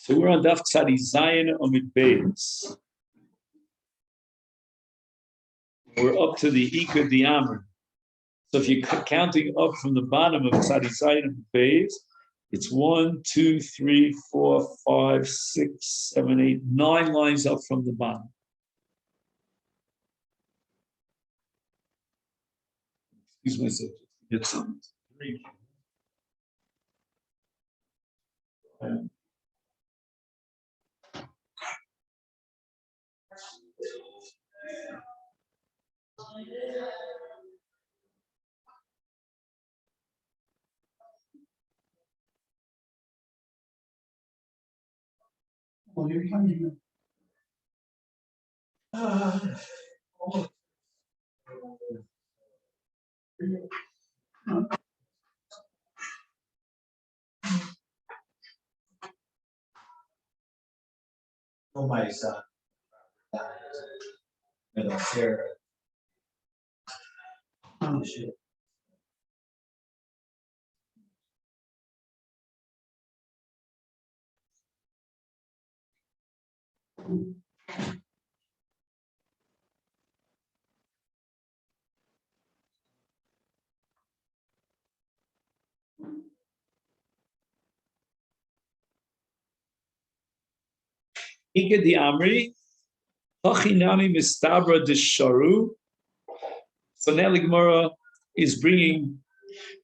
So we're on Daf Tzadi Zayin Amid Beis. We're up to the Ika Diamr. So if you're counting up from the bottom of Tzadi Zayin Amid Beis, it's 1, 2, 3, 4, 5, 6, 7, 8, 9 lines up from the bottom. Excuse myself. Get some. Oh, you're coming. Oh, my son. Oh, shit. Ika di Amri, Hachinami Mistabra Disharu. So now the Gemara is bringing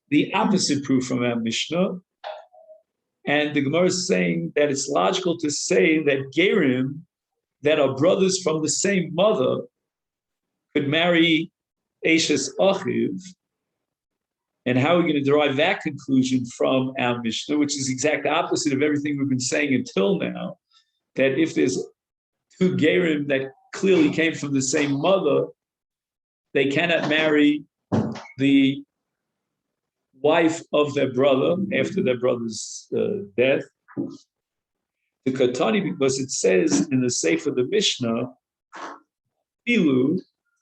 the opposite proof from our Mishnah. And the Gemara is saying that it's logical to say that Gerim, that are brothers from the same mother, could marry Eishes Achiv. And how are we going to derive that conclusion from our Mishnah, which is the exact opposite of everything we've been saying until now, that if there's two Gerim that clearly came from the same mother, they cannot marry the wife of their brother after their brother's death. The Katani, because it says in the Sefer of the Mishnah, Afilu.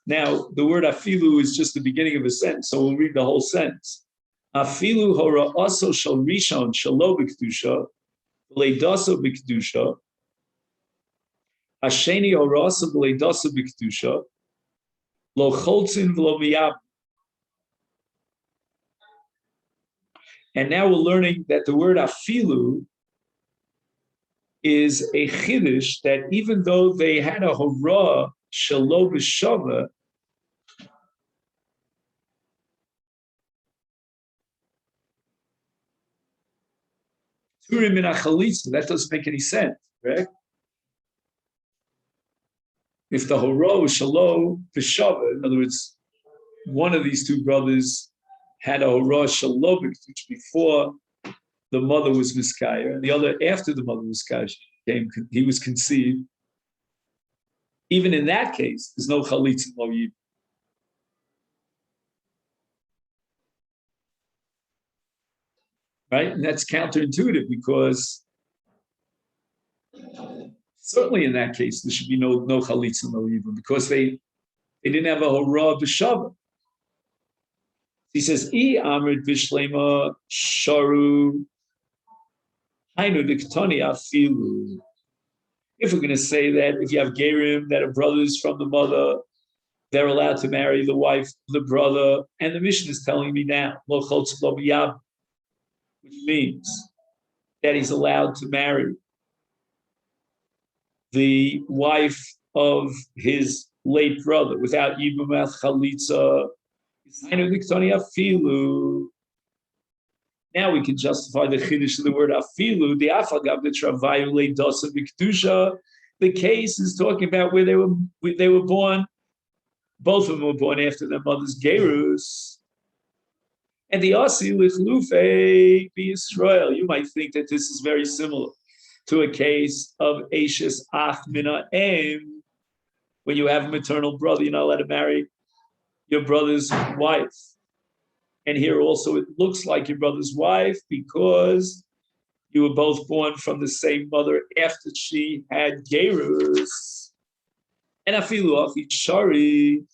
Now, the word Afilu is just the beginning of a sentence, so we'll read the whole sentence. Afilu hora aso shal rishon shalo b'kedusha, v'leidaso b'kedusha, Hasheni hora aso v'leidaso b'kedusha, lo choltzin v'lo miyab. And now we're learning that the word afilu is a chiddush, that even though they had a hora shalo b'shava, turim in a chalitza, that doesn't make any sense, right? If the hora was shalo b'shava, in other words, one of these two brothers had a hora shalo b'kedusha before the mother was miskaya, and the other after the mother was miskaya, he was conceived. Even in that case, there's no chalitza, no yibum. Right? And that's counterintuitive, because certainly in that case, there should be no chalitza, no yibum, because they didn't have a hora b'shava. He says, "I amrit v'shlema sharu hainu diktani afilu." If we're going to say that if you have gerim that are brothers from the mother, they're allowed to marry the wife of the brother, and the Mishnah is telling me now, lo choltz lo b'yab, which means that he's allowed to marry the wife of his late brother without yibum chalitza. Now we can justify the chiddush of the word afilu. The afagav the travayu leidasa b'kedusha. The case is talking about where they were born. Both of them were born after their mother's gerus. And the asi lichlufe b'Yisrael. You might think that this is very similar to a case of eishes ach mina em. When you have a maternal brother, you're not allowed to marry your brother's wife. And here also it looks like your brother's wife, because you were both born from the same mother after she had gerus. And afilu achi shari,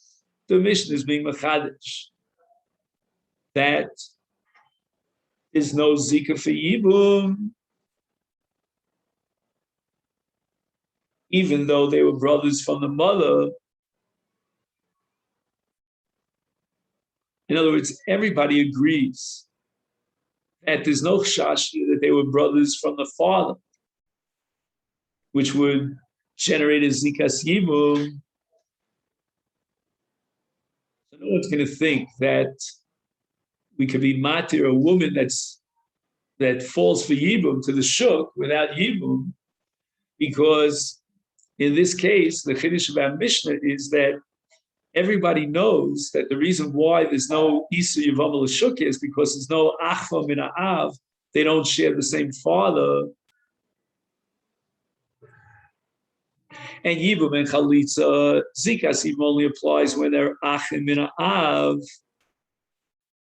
the Mishnah is being machadish that there's no zika for yibum even though they were brothers from the mother. In other words, everybody agrees that there's no chash that they were brothers from the father, which would generate a zikas yibum. So no one's going to think that we could be matir a woman that falls for yibum to the shuk without yibum, because in this case, the chiddush of our Mishnah is that everybody knows that the reason why there's no Isu Yevamot L'Shuk is because there's no Achva Min Ha'av. They don't share the same father. And Yibum and Chalitza, Zikas even only applies when they're Achim Min Ha'av.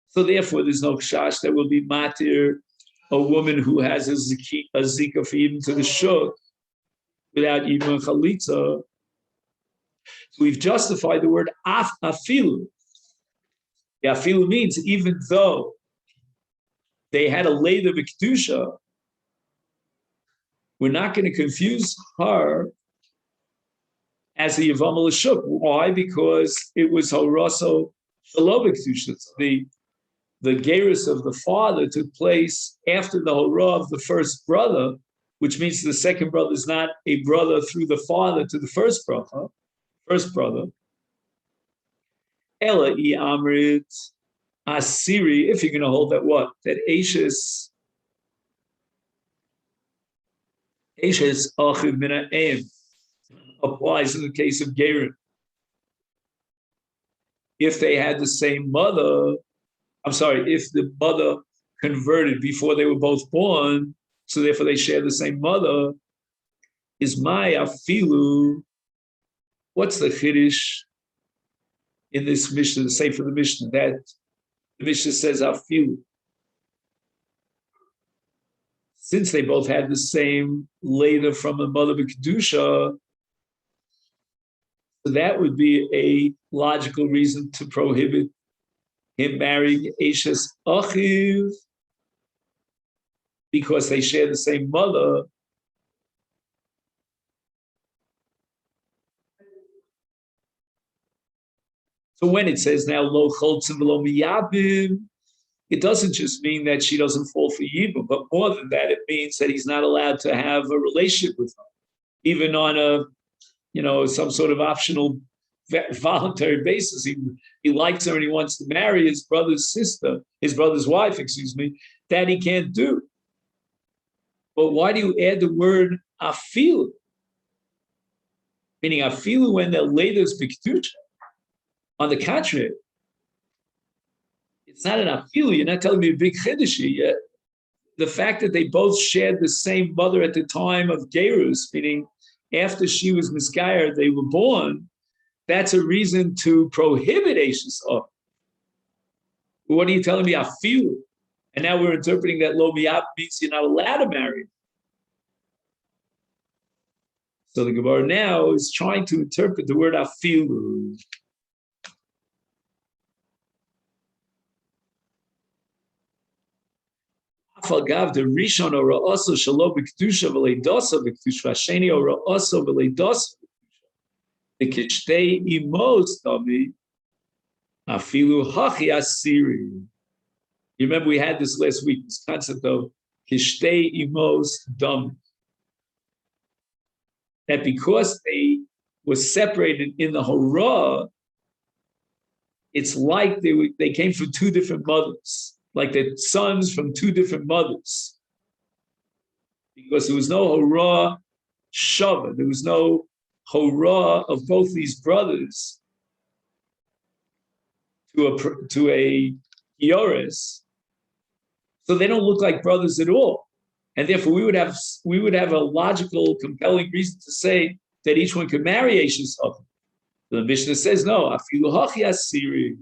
So therefore, there's no Kshash that will be Matir, a woman who has a Zika for even to the Shuk, without Yibum and Chalitza. So we've justified the word afilu. The afilu means even though they had a later b'kedusha, we're not going to confuse her as a Yevamot L'Shuk. Why? Because it was Horoso Shelo b'kedusha. The gerus of the father took place after the Horah of the first brother, which means the second brother is not a brother through the father to the first brother. Ella I Amrit Asiri, if you're going to hold that what? That Ashes Achiv Min Ha'em applies in the case of Gerin. If they had the same mother, if the mother converted before they were both born, so therefore they share the same mother, is my afilu. What's the chiddush in this Mishnah, the Sefer the Mishnah, that the Mishnah says afilu? Since they both had the same later from a mother b'kedusha, that would be a logical reason to prohibit him marrying Ashes Achiv, because they share the same mother. So when it says now lo choltzim v'lo miyabim, it doesn't just mean that she doesn't fall for yibum, but more than that, it means that he's not allowed to have a relationship with her, even on some sort of optional voluntary basis. He likes her and he wants to marry his brother's wife, that he can't do. But why do you add the word afilu? Meaning afilu when the latest b'kedusha. On the contrary, it's not an afilu. You're not telling me a big chiddush yet. The fact that they both shared the same mother at the time of Gerus, meaning after she was misgayer, they were born, that's a reason to prohibit Ashes Achiv. What are you telling me? Afilu. And now we're interpreting that lo miyab means you're not allowed to marry. So the Gemara now is trying to interpret the word afilu. Afagav the Rishon or also shalo b'kedusha v'leidosa b'kedusha v'asheni or also v'leidosa the kishtei imos tavi afilu hachi asiri. You remember we had this last week, this concept of kishtei imos dam, that because they were separated in the Horah, it's like they came from two different mothers, like they're sons from two different mothers. Because there was no Horah Shava, there was no Horah of both these brothers to a Yoris. So they don't look like brothers at all. And therefore we would have a logical, compelling reason to say that each one could marry Ashes Achiv. The Mishnah says no, afilu hachi asiri.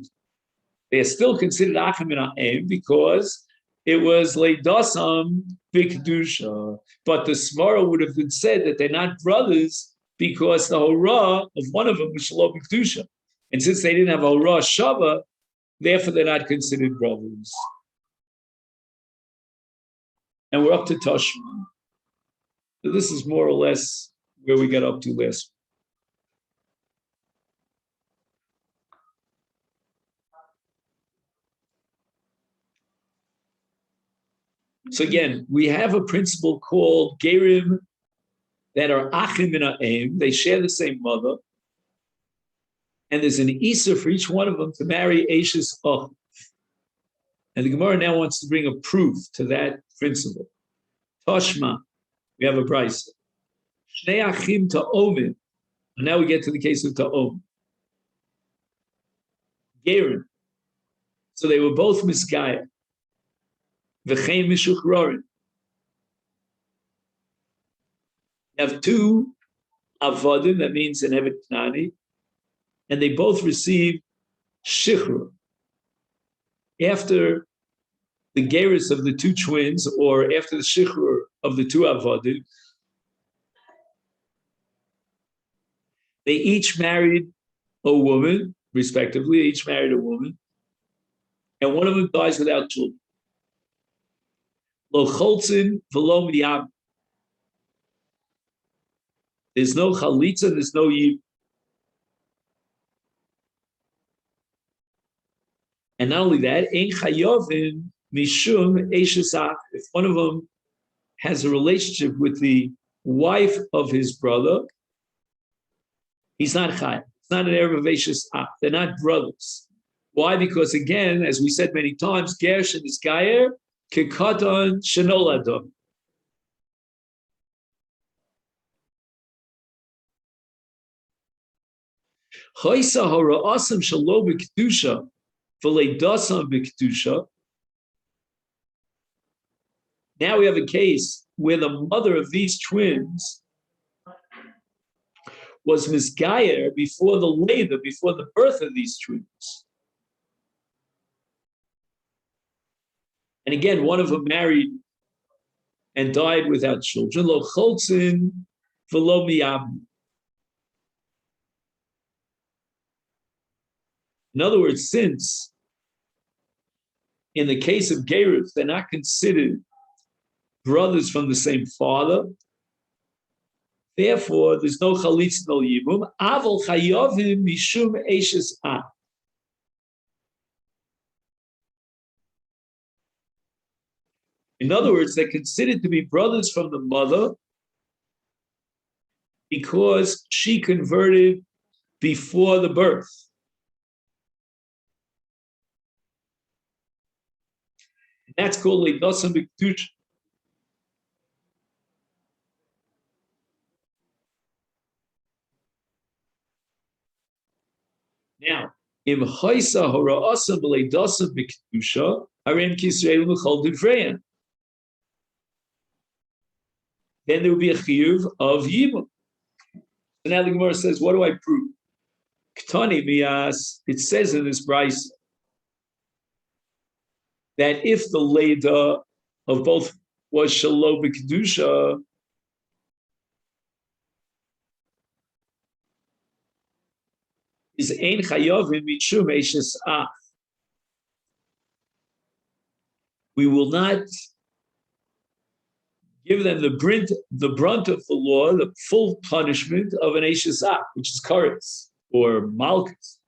They are still considered achim min ha'em because it was leidasam b'kedusha. But the Smara would have been said that they're not brothers because the Horah of one of them was shelo b'kedusha. And since they didn't have a Horah shava, therefore they're not considered brothers. And we're up to Tashma. So this is more or less where we got up to last. So again, we have a principle called Gerim that are Achim and A'im. They share the same mother. And there's an Issa for each one of them to marry Ashes Ach. And the Gemara now wants to bring a proof to that principle. Toshma, we have a Brisa. Shnei Achim Ta'omim. And now we get to the case of Ta'om. Gerim. So they were both Misgaya. V'chein Mishuchrorin. You have two Avodim, that means an Evet Knani, and they both receive Shichrur. After the Geris of the two twins, or after the Shichrur of the two Avodim, they each married a woman, respectively, each married a woman, and one of them dies without children. Lo cholzin v'lo miyam. There's no chalitza, there's no yib. And not only that, ein chayovin mishum eishesach. If one of them has a relationship with the wife of his brother, he's not chayav. It's not an erev of eishesach. They're not brothers. Why? Because again, as we said many times, gersh is gayer kekatan shenoladon. Chaysa hara'asam shalo b'kedusha v'leidasam b'kedusha. Now we have a case where the mother of these twins was misgayer before the Leda, before the birth of these twins. And again, one of them married and died without children. Lo cholzin v'lo miyam. In other words, since in the case of Gerus, they're not considered brothers from the same father, therefore there's no chalitz, no yibum. Aval chayovim mishum eishes a. In other words, they're considered to be brothers from the mother because she converted before the birth. That's called leidasam b'kedusha. Now, im chaysa hora'asa b'leidasam b'kedusha, harim kisreil l'chol divreyan. Then there would be a chiyuv of yibum. So now the Gemara says, what do I prove? Ktani miyas, it says in this brisa that if the Leda of both was Shalom B'Kedusha, is Ein Chayovim Mishum Eishes Ach. We will not give them the brunt of the law, the full punishment of an Eishes Ach, which is Karetz or Malchus.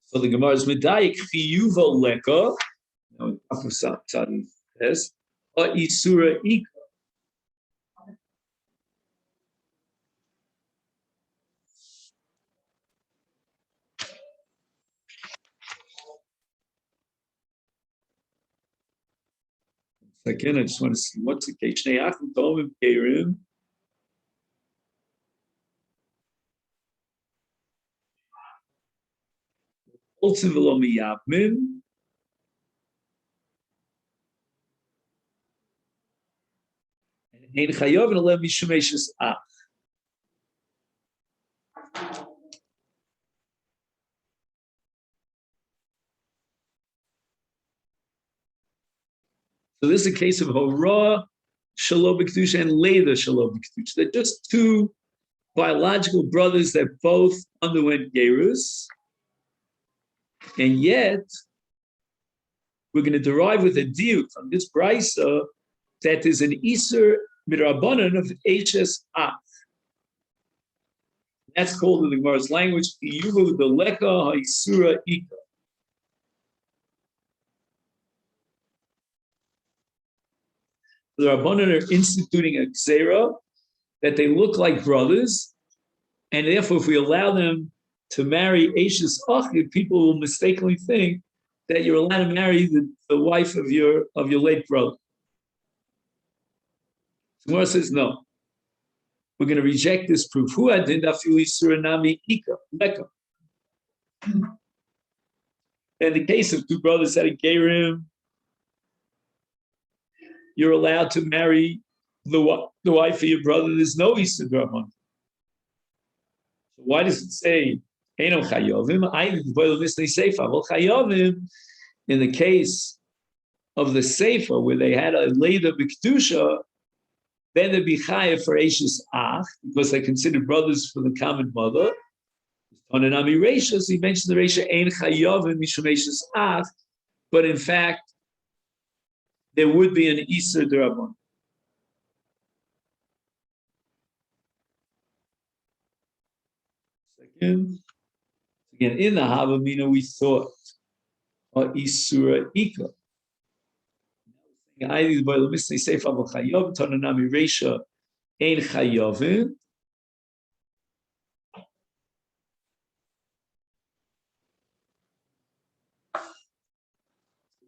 So the Gemara is medayik chiyuva leka. Now, Tzadi says, isura ika. Again, I just want to see what's the case. Shnei achim tomim keirim. Oltzim v'lo miyabmin. Ein chayov and alem mishum eishes ach. So this is a case of Hora Shalom B'Kedusha and Leda Shalom B'Kedusha. They're just two biological brothers that both underwent Gerus, and yet we're going to derive with a diuk from this brisa that is an Isur midrabanan of Eishes Ach. That's called in the Gemara's language, Iyulu Deleka Ha'isura Ika. The Rabbanan are instituting a Gzera that they look like brothers, and therefore if we allow them to marry Eishes Ach, people will mistakenly think that you're allowed to marry the wife of your late brother. The Gemara says no. We're going to reject this proof. Who adin afili suranami ika leka? In the case of two brothers at a gerim, you're allowed to marry the wife of your brother. There's no Isur Draman. So why does it say Einam Chayovim? I Chayovim in the case of the Sefer where they had a Leda B'Kedusha, then they'd be chayav for Eishes Ach, because they're considered brothers for the common mother. On an Ami Reisha, so he mentioned the Reisha Ein Chayavim Mishum Eishes Ach, but in fact, there would be an Isur D'Rabbanan. Second, again, in the Havamina we thought Isura Ika. The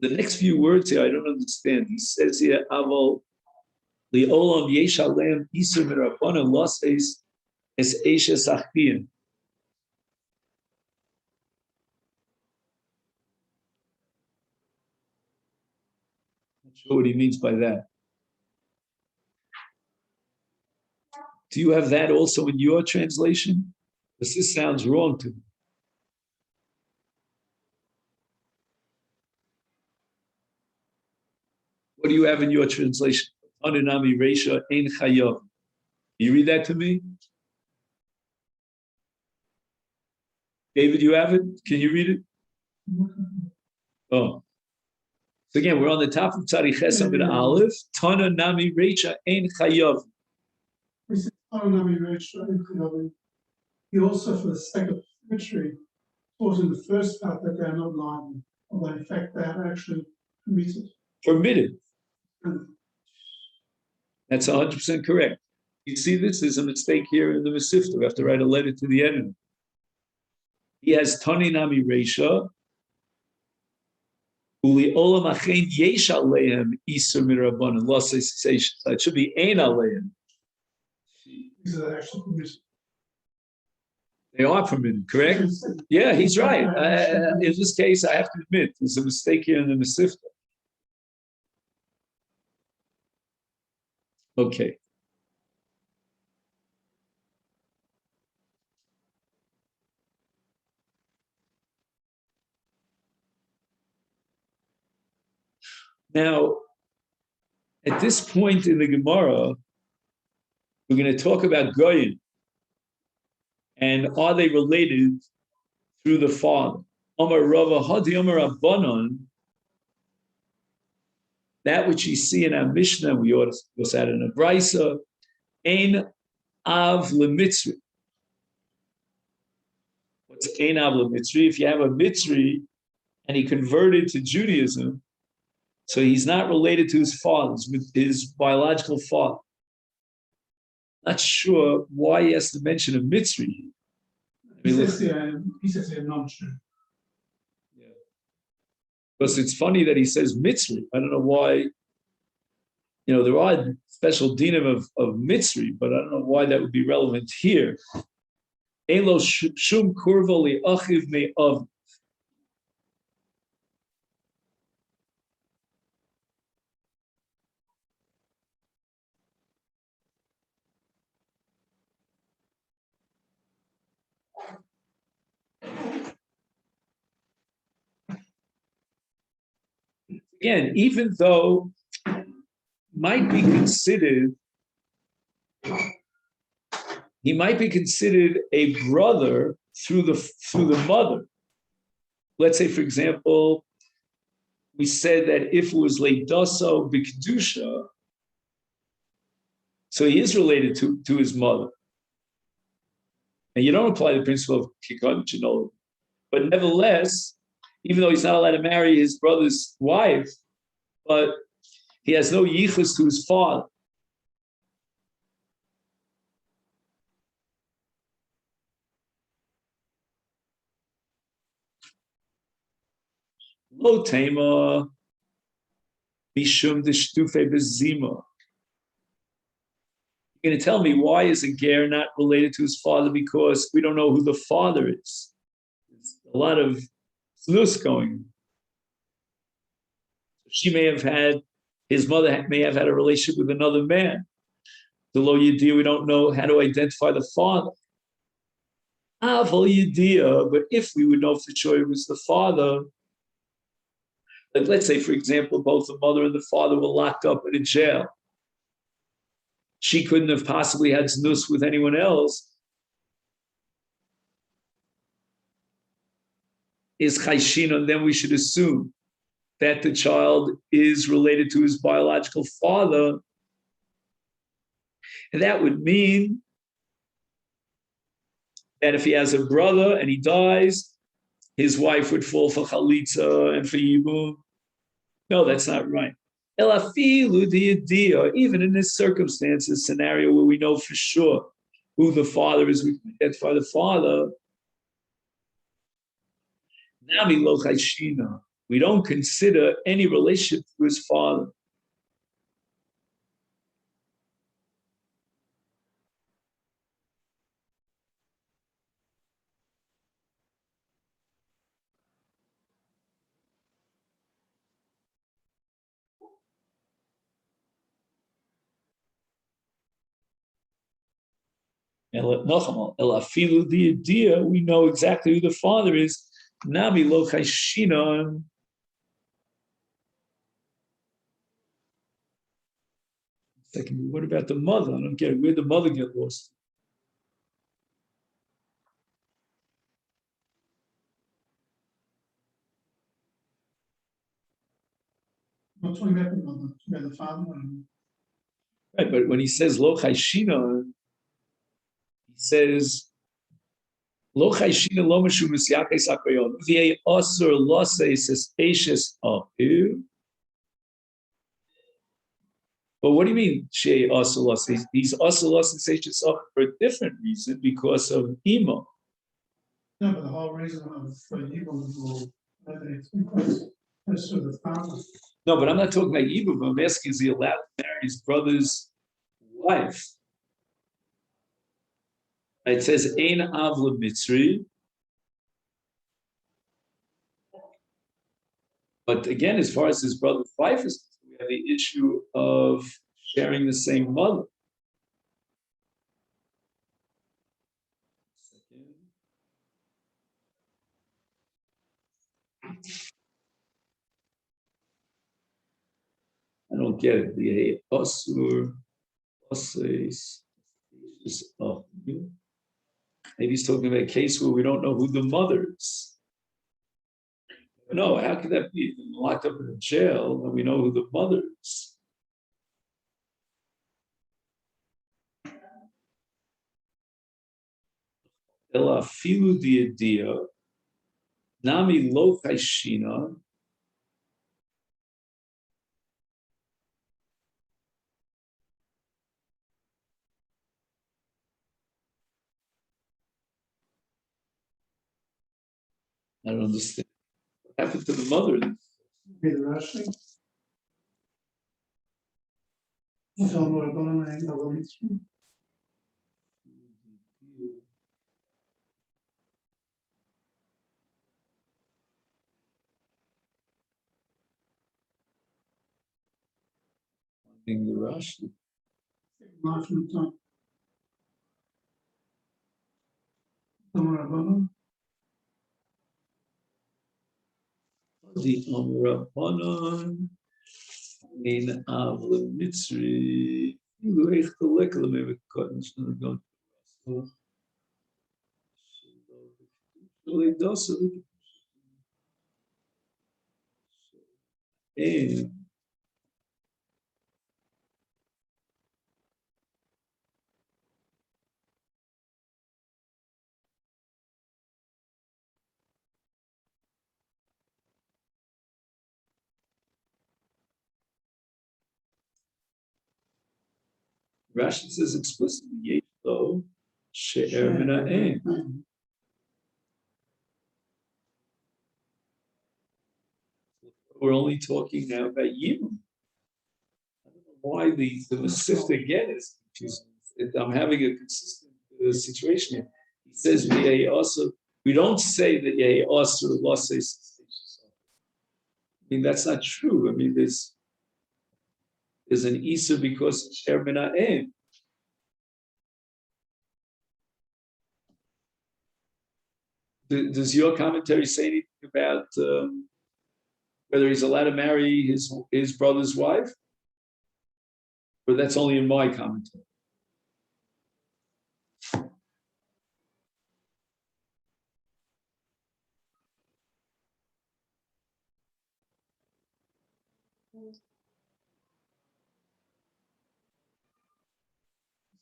next few words here I don't understand. He says here, Aval li'olam yesh aleim isur mirabbanan loses es eishes achbiyim. Not sure what he means by that. Do you have that also in your translation? Because this sounds wrong to me. What do you have in your translation? Anunami Reisha Ein Chayav. Can you read that to me? David, you have it? Can you read it? Oh. So again, we're on the top of Tzadi Chesam in Aleph. Tana Nami Reisha Ein Chayav. We said Tana Nami Reisha Ein Chayav. He also, for the sake of symmetry, taught in the first part that they're not lying, although in fact they are actually permitted. Permitted. That's 100% correct. You see this? There's a mistake here in the Masechet. We have to write a letter to the editor. He has Tani Nami Reisha. Uli Olam Achein Yesh Aleim Isur Mirabanan. It should be Ein Aleim. These are actually permitted. They are permitted, correct? Yeah, he's right. In this case, I have to admit, there's a mistake here in the Masechet. Okay. Now, at this point in the Gemara, we're going to talk about Goyim. And are they related through the father? Amar Rava Hadi Amar Rabbanon. That which you see in our Mishnah, we also add in a Brisa, Ein Av L'Mitzri. What's Ein Av L'Mitzri? If you have a Mitzri and he converted to Judaism, so he's not related to his father, his biological father. Not sure why he has to mention a Mitzri. He says they're non-Jew. Yeah. Because it's funny that he says Mitzri. I don't know why. You know, there are special dinim of Mitzri, but I don't know why that would be relevant here. Elo shum kurva li achiv me of. Again, even though might be considered, he might be considered a brother through the mother. Let's say, for example, we said that if it was leidaso b'kedusha, so he is related to his mother. And you don't apply the principle of kikon chinol. But nevertheless, even though he's not allowed to marry his brother's wife, but he has no yichus to his father. Lo tema mishum d'shtufe bezima. You're going to tell me, why is a ger not related to his father? Because we don't know who the father is. There's a lot of znus going. She may have had, his mother may have had a relationship with another man. The lo yediyah, we don't know how to identify the father. Aval yediyah, but if we would know for sure it was the father, like let's say, for example, both the mother and the father were locked up in a jail. She couldn't have possibly had znus with anyone else. Is chayshin, and then we should assume that the child is related to his biological father. And that would mean that if he has a brother and he dies, his wife would fall for chalitza and for yibum. No, that's not right. Even in this circumstances, scenario where we know for sure who the father is, we can identify the father. We don't consider any relationship to his father. We know exactly who the father is. Nami lo chayshina. Second, what about the mother? I don't get it. Where'd the mother get lost? Not talking about the mother, about the father. Right, but when he says lo chayshina, he says lo chayshina lo mishu misyakes akrayon. V'yei osur loses es eshes ahu. But what do you mean, Shei Asalas? These Asalas and Seishes for a different reason, because of Emo. No, but the whole reason of evil is because to the father. No, but I'm not talking about Emo, but I'm asking, is he allowed to marry his brother's wife? It says, Ein Avla Mitzri. But again, as far as his brother's wife is concerned, we have the issue of sharing the same mother. I don't get it. The Asur, Ases, maybe he's talking about a case where we don't know who the mother is. No, how could that be? Locked up in a jail, and we know who the mother is. Ela filu dia nami lo kaishina. I don't understand. What happened to the mother? Be the Rashi. In the Rashi. The Amrabanan in Avla Mitzri. You echt te lekker met cotton. em. Rashi says explicitly, yesh lo she'er min ha'em. We're only talking now about Yibum. I don't know why the Masechet again is confusing. I'm having a consistent situation here. He says also we don't say that Yehi also lost says. I mean that's not true. I mean there's an Isa because she'er min ha'em. Does your commentary say anything about whether he's allowed to marry his brother's wife? Or that's only in my commentary?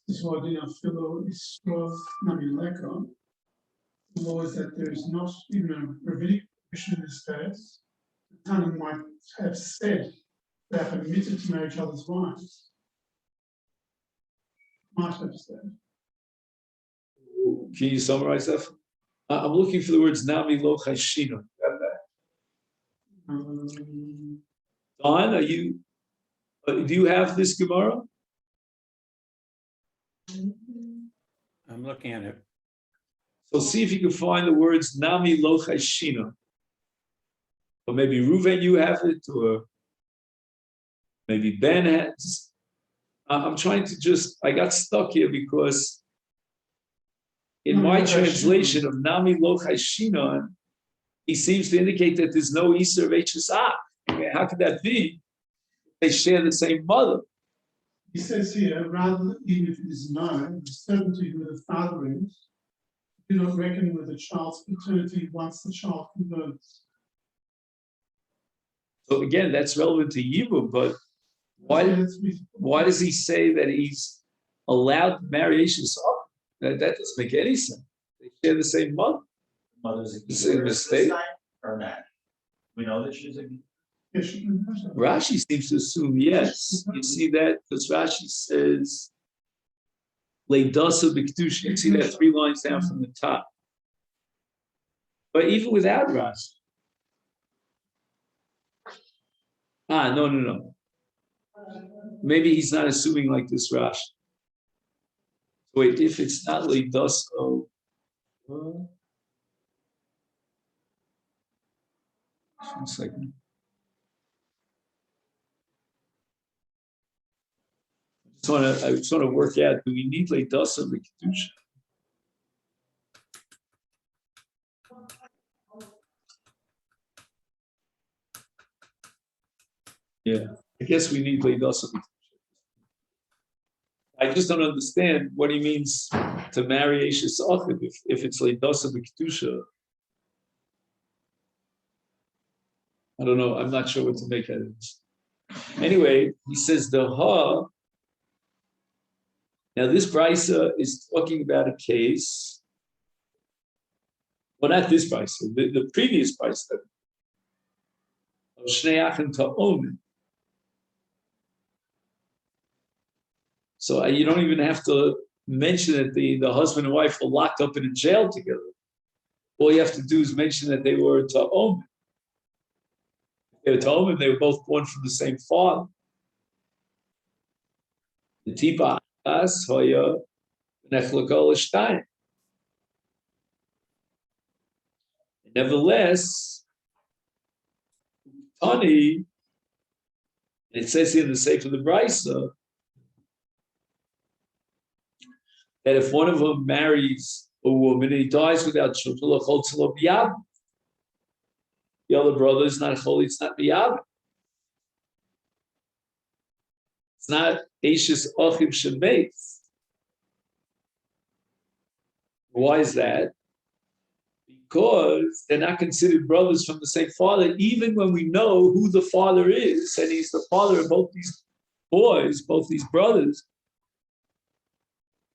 This is why the Philo is strong, Nabileko. The law is that there is not even a Rabbinic prohibition in this case. The Tana might have said they are permitted to marry each other's wives. Might have said. Can you summarize that? I'm looking for the words Nami Lo Chashino. Don, do you have this Gemara? I'm looking at it. So see if you can find the words Nami Lo Chashino. Or maybe Reuven, you have it, or maybe Ben has. I'm trying to I got stuck here because in my translation of Nami Lo Chashino, he seems to indicate that there's no Easter of HSA. How could that be? They share the same mother. He says here, rather, even if it is known, the certainty who the father is, do not reckon with the child's paternity once the child converts. So again, that's relevant to Yibum, but why does he say that he's allowed to marry Ish's son? That doesn't make any sense. They share the same mother. Mother's The same mistake. Or not? We know that she's a. Rashi seems to assume yes. You see that because Rashi says Leidasa b'kedusha. You see that 3 lines down from the top. But even without Rashi, no. Maybe he's not assuming like this Rashi. Wait, if it's not Leidasa, one second. I just want to work out, do we need Leidasa b'kedusha? Yeah, I guess we need Leidasa b'kedusha. I just don't understand what he means to marry Eishes Achid if it's Leidasa b'kedusha. I don't know. I'm not sure what to make out of this. Anyway, he says the Ha. Now this brisa is talking about a case. Well, not this brisa, the previous brisa of Shnei Achim Ta'omin. So you don't even have to mention that the husband and wife were locked up in a jail together. All you have to do is mention that they were Ta'omin. They were Ta'omin, they were both born from the same father. The Tipa As Hoya Nechlakol Shtayim. Nevertheless, Tani, it says here in the Sefer of the Brisa, that if one of them marries a woman and he dies without children, the other brother is not holy, it's not biyab. It's not Eishes Achim Shemeis. Why is that? because they're not considered brothers from the same father, even when we know who the father is, and he's the father of both these boys, both these brothers.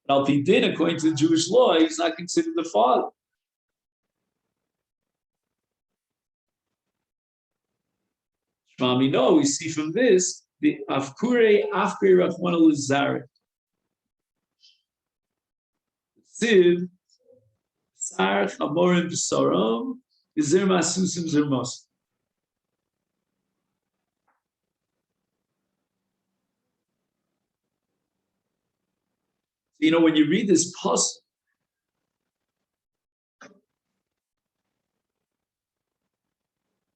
Al Pi Din, according to the Jewish law, he's not considered the father. Shmami, no, we see from this the Afkure Afkure Rachmana Lizare. Siv Sar Chamorim B'Saram Izir Masusim Zirmos. You know, when you read this pasuk,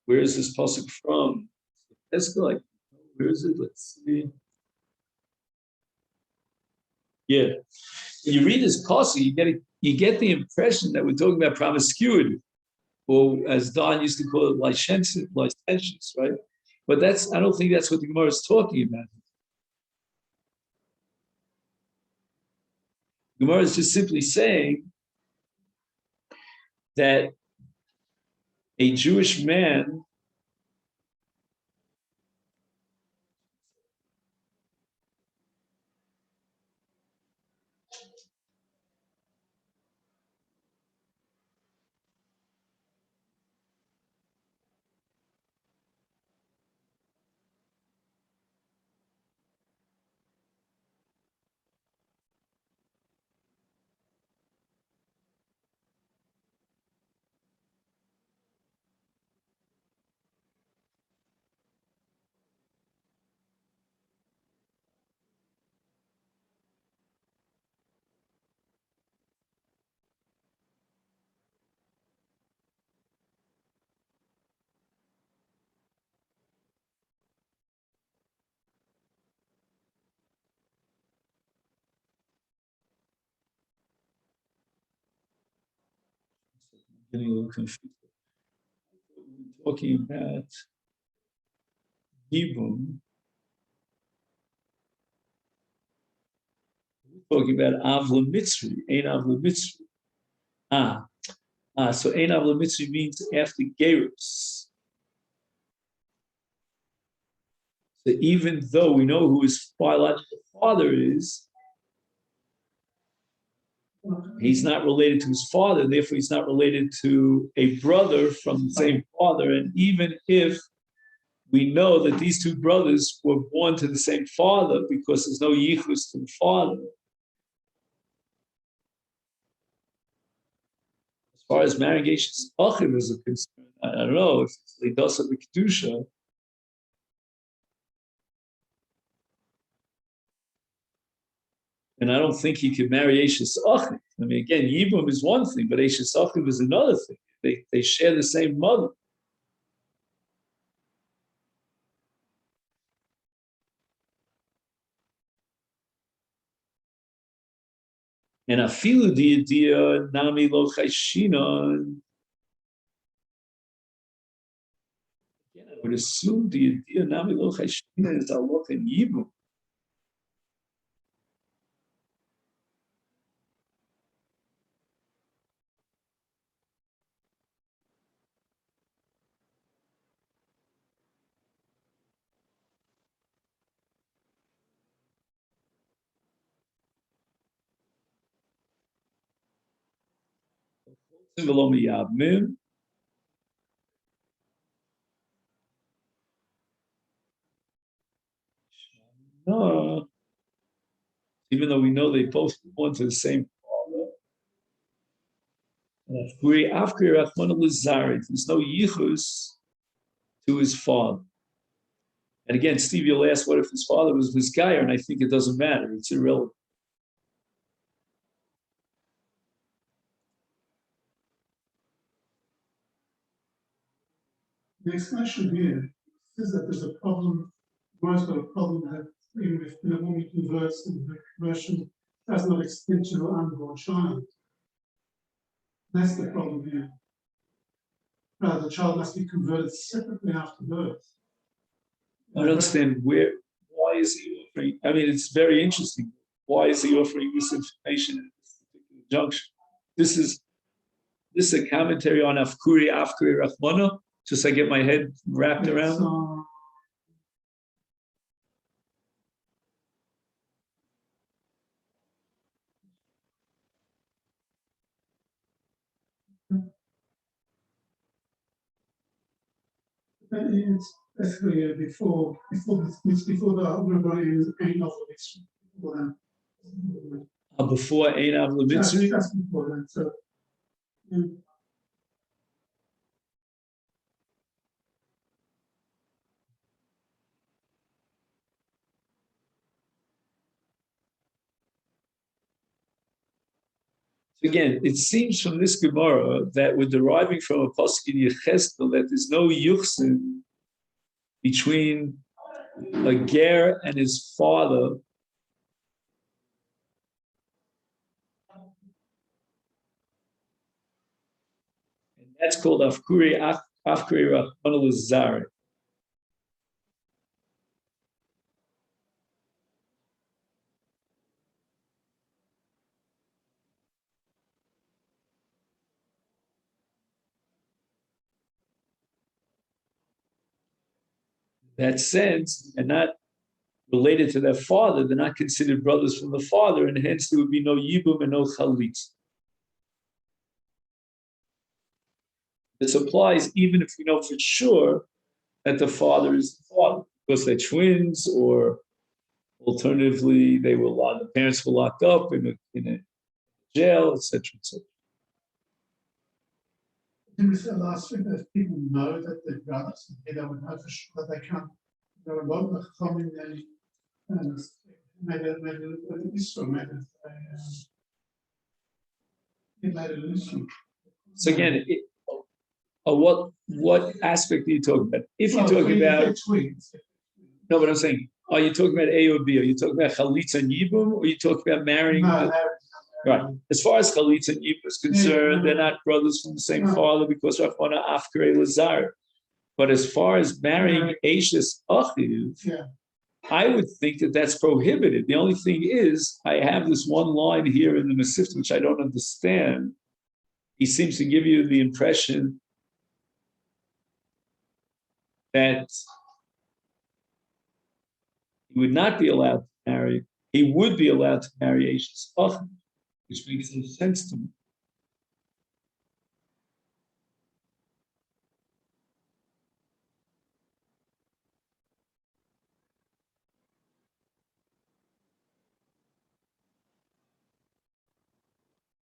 where is this pasuk from? Let's go like, where is it? Let's see. Yeah, when you read this pasuk, you get the impression that we're talking about promiscuity, or as Don used to call it, licentious, right? But I don't think that's what the Gemara is talking about. The Gemara is just simply saying that a Jewish man getting a little confused. We're talking about Yibum. We're talking about Avla Mitzri, Ein Avla Mitzri. So Ein Avla Mitzri means after Gerus. So even though we know who his biological father is, he's not related to his father, therefore he's not related to a brother from the same father. And even if we know that these two brothers were born to the same father because there's no yichus to the father, as far as marrying Eishes Achiv is concerned, I don't know if it's Lidasa B'Kedusha. And I don't think he could marry Eishes Achiv. I mean, again, Yibum is one thing, but Eishes Achiv is another thing. They share the same mother. And afilu di idea nami lo chayshina. Again, I would assume the idea nami lo chayshina is halach and yibum. No, even though we know they both belong to the same father. There's no yichus to his father. And again, Steve, you'll ask, what if his father was this guy? And I think it doesn't matter. It's irrelevant. The explanation here is that there's a problem, Mara's got a problem that even if the woman converts, the conversion does not extend to her unborn child. That's the problem here. Rather, the child must be converted separately after birth. I don't understand why is he offering? I mean, it's very interesting. Why is he offering this information at this particular junction? This is a commentary on Afkuri Rachmana, just so I get my head wrapped around. It's basically before the Rabbi ain't of this. Before Ein Av L'Mitzri. That's before that. So, yeah. Again, it seems from this Gemara that we're deriving from a pasuk in Yechezkel that there's no yuchsin between a ger and his father. And that's called Afkuri Rachmana L'Zare. That sense, and not related to their father, they're not considered brothers from the father, and hence there would be no yibum and no chalitz. This applies even if we know for sure that the father is the father, because they're twins, or alternatively, the parents were locked up in a jail, etc., etc. Didn't we say last week that if people know that they're brothers, they would know for sure that they can't. There are a lot of common they made a issue, made an issue. So again, what aspect are you talking about? If you're talking about twins. no, but I'm saying, are you talking about A or B? Are you talking about chalitza and yibum, or are you talking about marrying? Right. As far as chalitza and yibum is concerned, they're not brothers from the same father because Rachmana Afkari Lazar. But as far as marrying Eishes Achiv, I would think that that's prohibited. The only thing is, I have this one line here in the Masechet which I don't understand. He seems to give you the impression that he would not be allowed to marry. He would be allowed to marry Eishes Achiv, which makes no sense to me.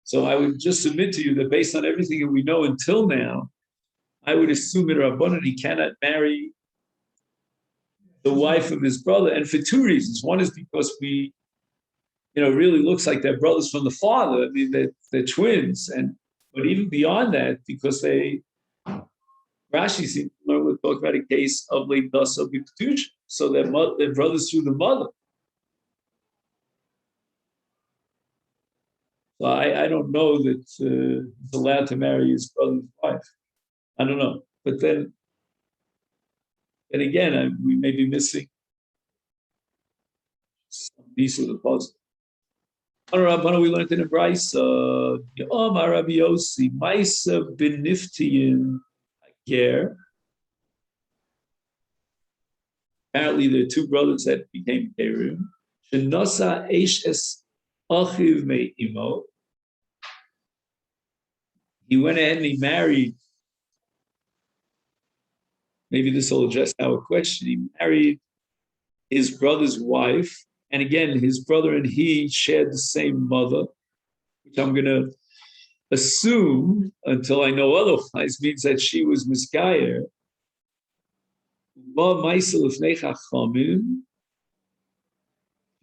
So I would just submit to you that based on everything that we know until now, I would assume in Rabbanan he cannot marry the wife of his brother, and for two reasons. One is because we, really looks like they're brothers from the father. I mean, they're twins, but even beyond that, because Rashi seems to talk about a case of late dasa b'kedush, so they're brothers through the mother. So I don't know that he's allowed to marry his brother's wife. I don't know, but then again, we may be missing some piece of the puzzle. Rabbanan, we learned in a brayso, Rabbi Yossi, Maisa beniftiyin ger. Apparently, there are two brothers that became gerim. Shenasa eishes achiv me'imo. He went ahead and he married. Maybe this will address our question. He married his brother's wife, and again, his brother and he shared the same mother, which I'm going to assume, until I know otherwise, means that she was misgayer.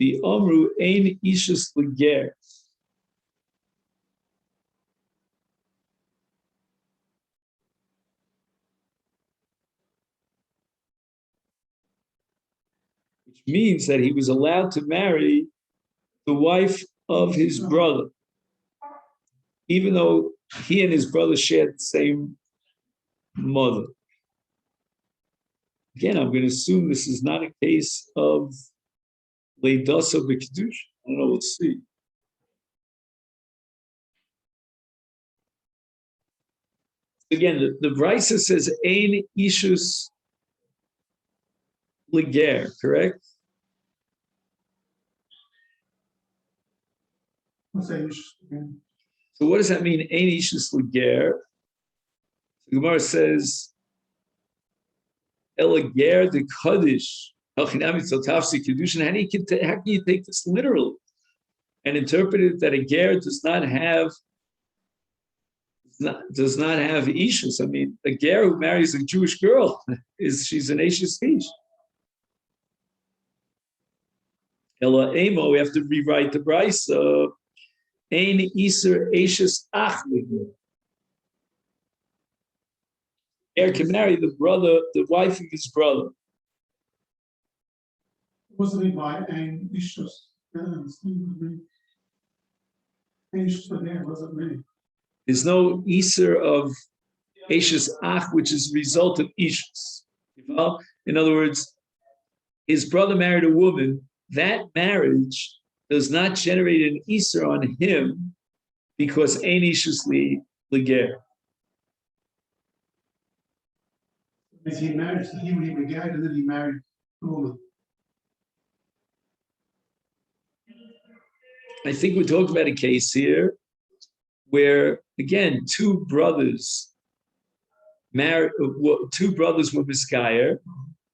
The Omru ein ishus leger. Which means that he was allowed to marry the wife of his brother, even though he and his brother shared the same mother. Again, I'm going to assume this is not a case of leidasa b'kedush. I don't know, we'll see. Again, the Brisa says ein ishus leger, correct? What's that interesting? So what does that mean? Ein ishus leger. The Gemara says elager de kaddish. How can you take this literally and interpret it that a ger does not have ishus? I mean, a ger who marries a Jewish girl she's an ishus fish. Ela emo, we have to rewrite the Brisa. Ein iser ishus ach leger. Ger can marry the wife of his brother. Wasn't it by an issues? An issues there wasn't many. There's no iser of ishus ach, which is a result of ishus. In other words, his brother married a woman. That marriage does not generate an iser on him because ein ishus leger. As he married, he began and then he married a woman. I think we talked about a case here where, again, two brothers were misgayer,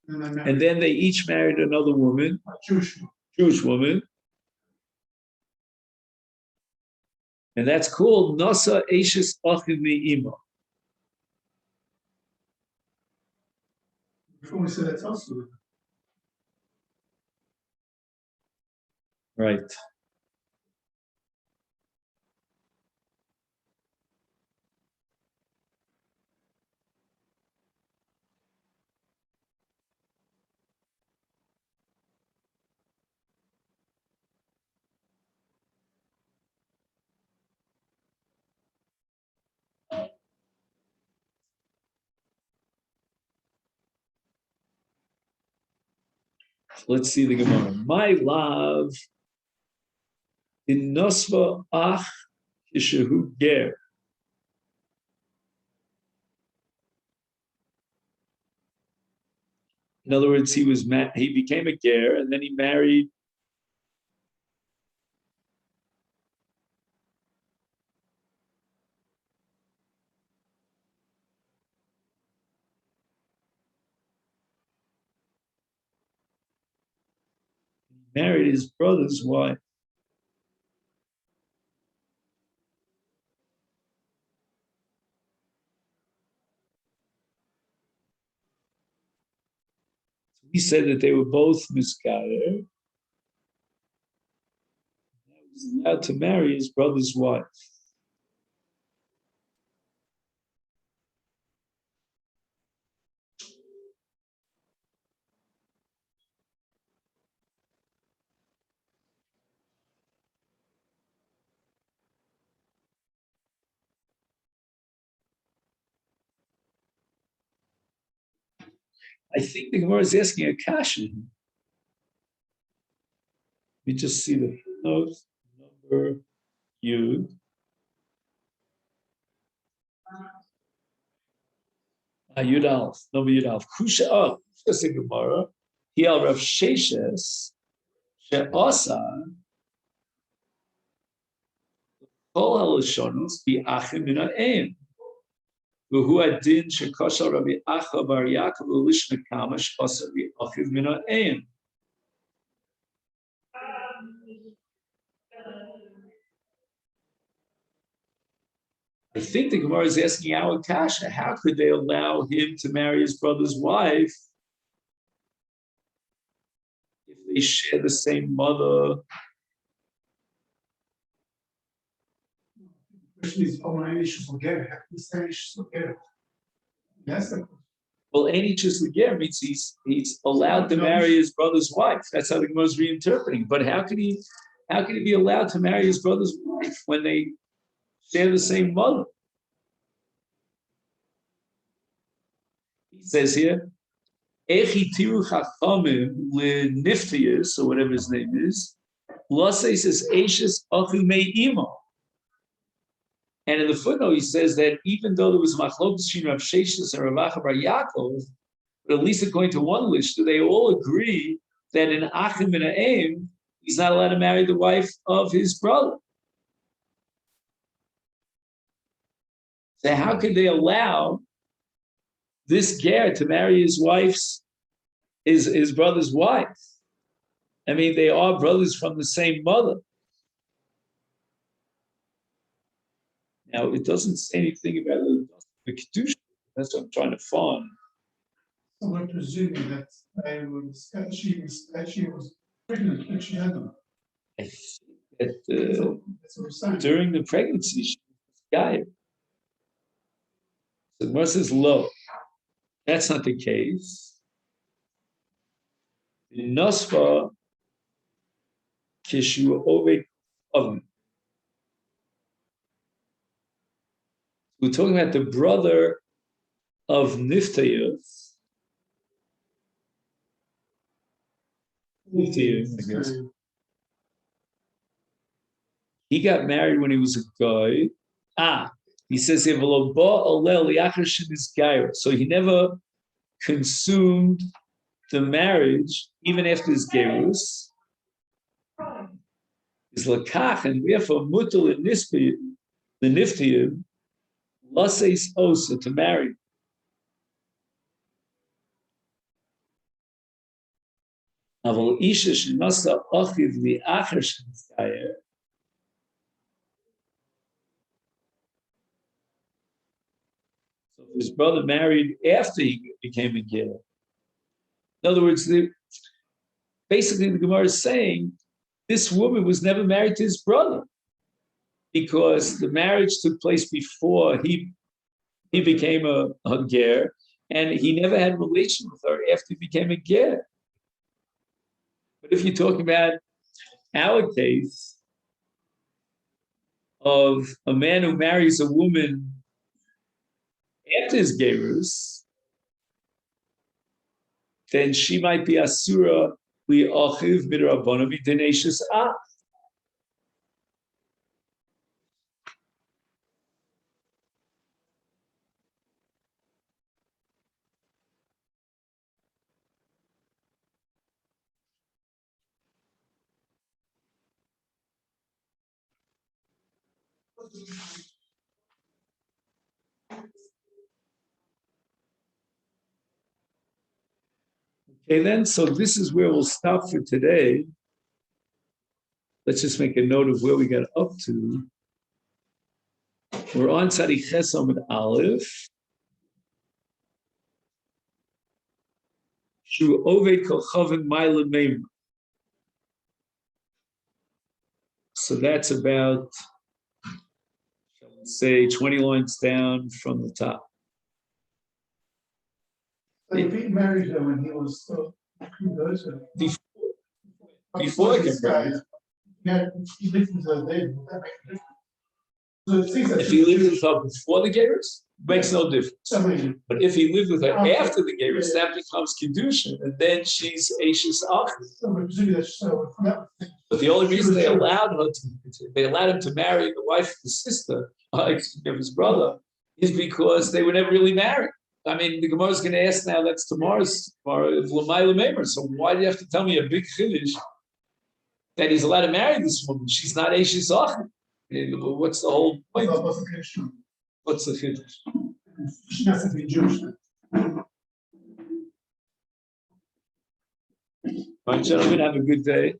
and then they each married another woman, Jewish woman, and that's called Nasa Eishes Achim Me'ima. Before we said that's also. Right. Let's see the Gemara. My love, in Nosva Ach Kishahu Ger. In other words, he became a ger, and then he married. Married his brother's wife. He said that they were both miskader. He was allowed to marry his brother's wife. I think the Gemara is asking a kasha. Let me just see the note. Number Yud. Yud Alf. Number Yud Alf. Kusha up. Just a Gemara. He al Rav Sheshes. She'asa. Kol halashonus bi achim min ha'em. V'hu adin shekosha Rabbi Acha bar Yaakov l'lishna kamash asa bi achim min ha'em. I think the Gemara is asking our kasha, how could they allow him to marry his brother's wife if they share the same mother? The question is, any issues will get it. Yes. Well, any just leger means he's allowed to marry his brother's wife. That's how the Gemara is reinterpreting. But how can he be allowed to marry his brother's wife when they share the same mother? He says here, Echi tiru chachamim leniftius, or whatever his name is. Lase says Eishes achu me'ima. And in the footnote, he says that even though there was machlokes between Rav Sheshes and Rav Acha bar Yaakov, but at least according to one list, they all agree that in Achim and Aim, he's not allowed to marry the wife of his brother. So how could they allow this ger to marry his brother's wife? I mean, they are brothers from the same mother. Now, it doesn't say anything about the kedusha. That's what I'm trying to find. So we're presuming that she was pregnant when she had them. I think that That's what we're saying. during the pregnancy, she was gayer. So the Gemara says low. That's not the case. The Nosfa Kishu Oved Oven. We're talking about the brother of Niftayev. Niftayev, I guess. He got married when he was a guy. He says, so he never consumed the marriage even after his gerus. Is lakach, and therefore mutal and the niftiyim laseis osa to marry. Aval isha shenasa achiv li'achar shenizgayer. So if his brother married after he became a ger. In other words, basically the Gemara is saying this woman was never married to his brother because the marriage took place before he became a ger, and he never had a relation with her after he became a ger. But if you're talking about our case of a man who marries a woman after his gerus, then she might be asura li'achiv midrabanan v'tenacious ah. Okay, then, so this is where we'll stop for today. Let's just make a note of where we got up to. We're on Tzadik Ches Amud Aleph. Shu Ovei Kochaven Maila Meimra. So that's about, shall we say, 20 lines down from the top. So if he married her when he was still converted. Before I get married. Yeah, he lived with her then. That makes a difference. So it seems that If he lived with her before the gerus, makes no difference. somebody, But if he lived with her after the gerus, that becomes kedushin, and then she's Ashes Ach. somebody presumably that's from that. But the only reason they allowed him to marry the wife of his sister, of his brother, is because they were never really married. I mean, the Gemara is going to ask now. That's tomorrow's Lamay. So why do you have to tell me a big chiddush that he's allowed to marry this woman? She's not Ashes Ach. What's the whole point? What's the chiddush? She has to be Jewish. All right, gentlemen, have a good day.